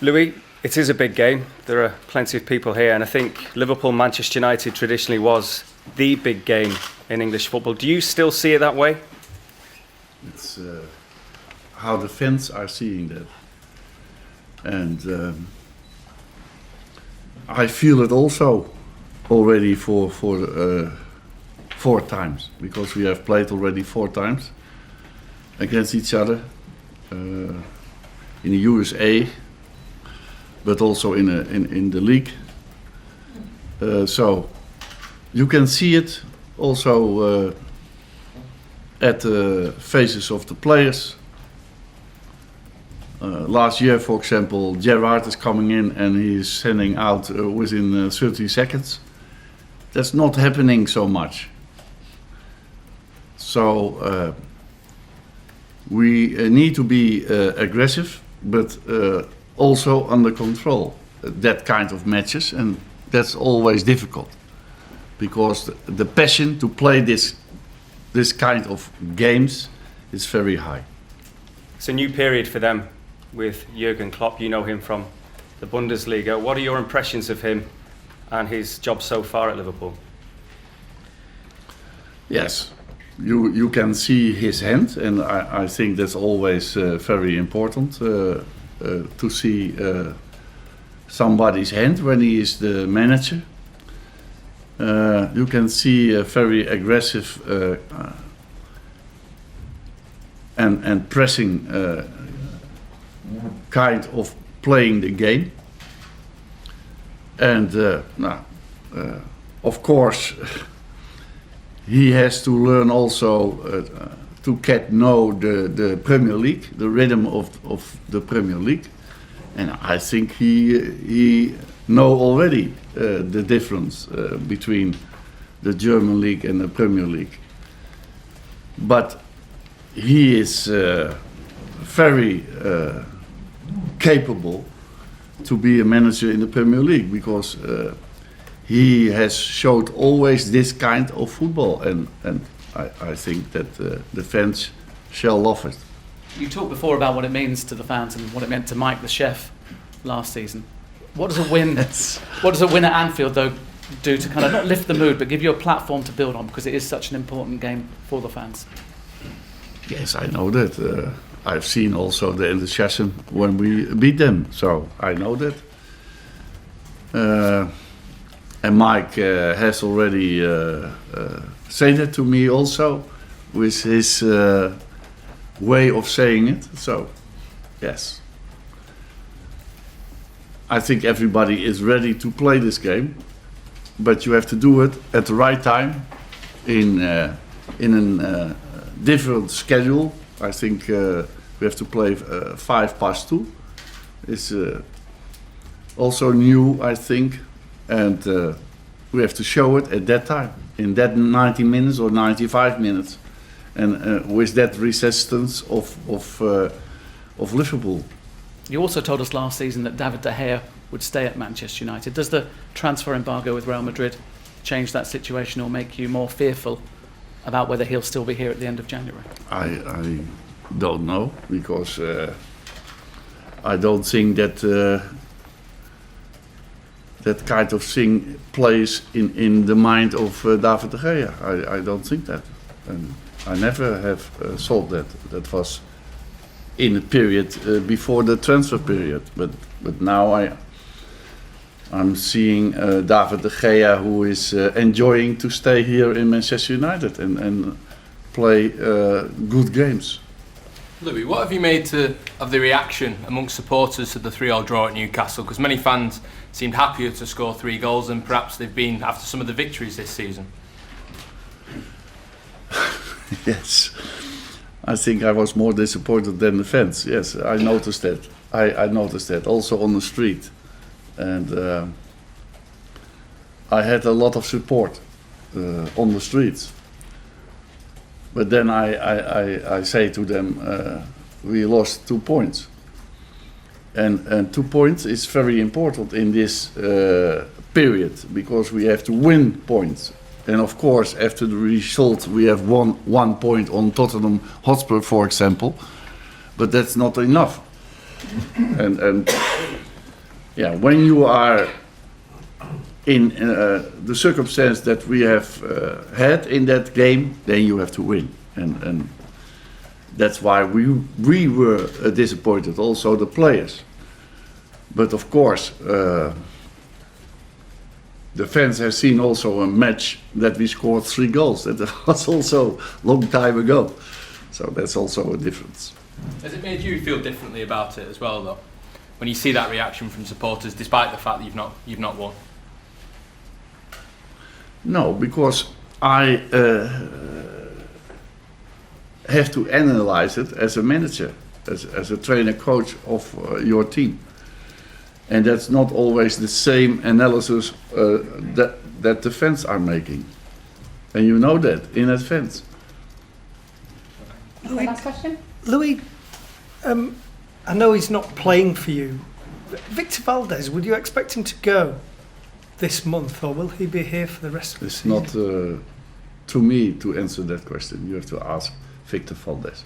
Louis, it is a big game. There are plenty of people here, and I think Liverpool-Manchester United traditionally was the big game in English football. Do you still see it that way? It's how the fans are seeing that. And I feel it also already for 4 times, because we have played already 4 times against each other in the USA, but also in the league. So you can see it also at the faces of the players. Last year, for example, Gerrard is coming in and he is sending out within 30 seconds. That's not happening so much. So we need to be aggressive, but also under control. That kind of matches, and that's always difficult, because the passion to play this kind of games is very high. It's a new period for them with Jurgen Klopp. You know him from the Bundesliga. What are your impressions of him and his job so far at Liverpool? Yes, you can see his hand, and I think that's always very important to see somebody's hand when he is the manager. You can see a very aggressive and pressing kind of playing the game. And of course, he has to learn also to know the Premier League, the rhythm of the Premier League. And I think he know already the difference between the German league and the Premier League. But he is very capable to be a manager in the Premier League, because he has showed always this kind of football, and I think that the fans shall love it. You talked before about what it means to the fans and what it meant to Mike, the chef, last season. What does a win? What does a win at Anfield, though, do to kind of not lift the mood, but give you a platform to build on, because it is such an important game for the fans? Yes, I know that. I've seen also the enthusiasm when we beat them, so I know that. And Mike has already said that to me also, with his way of saying it. So, yes. I think everybody is ready to play this game, but you have to do it at the right time, in a different schedule. I think we have to play 2:05. It's also new, I think, and we have to show it at that time, in that 90 minutes or 95 minutes, and with that resistance of Liverpool. You also told us last season that David De Gea would stay at Manchester United. Does the transfer embargo with Real Madrid change that situation or make you more fearful about whether he'll still be here at the end of January? I don't know, because I don't think that that kind of thing plays in the mind of David De Gea. I don't think that, and I never have thought that. That was in the period before the transfer period, but now I'm seeing David De Gea, who is enjoying to stay here in Manchester United and play good games. Louis, what have you made of the reaction amongst supporters to the 3-3 draw at Newcastle? Because many fans seemed happier to score 3 goals than perhaps they've been after some of the victories this season. Yes, I think I was more disappointed than the fans. Yes, I noticed that. I noticed that also on the street, and I had a lot of support on the streets. But then I say to them, we lost 2 points, and 2 points is very important in this period, because we have to win points. And of course, after the result, we have won 1 point on Tottenham Hotspur, for example, but that's not enough. And Yeah, when you are in the circumstance that we have had in that game, then you have to win, and that's why we were disappointed. Also the players, but of course the fans have seen also a match that we scored 3 goals. That was also a long time ago, so that's also a difference. Has it made you feel differently about it as well, though, when you see that reaction from supporters, despite the fact that you've not won? No, because I have to analyze it as a manager, as a trainer coach of your team, and that's not always the same analysis that the fans are making, and you know that in advance. Last question. Louis, I know he's not playing for you. Victor Valdez, would you expect him to go this month, or will he be here for the rest of the It's season? not to me to answer that question. You have to ask Victor Valdez.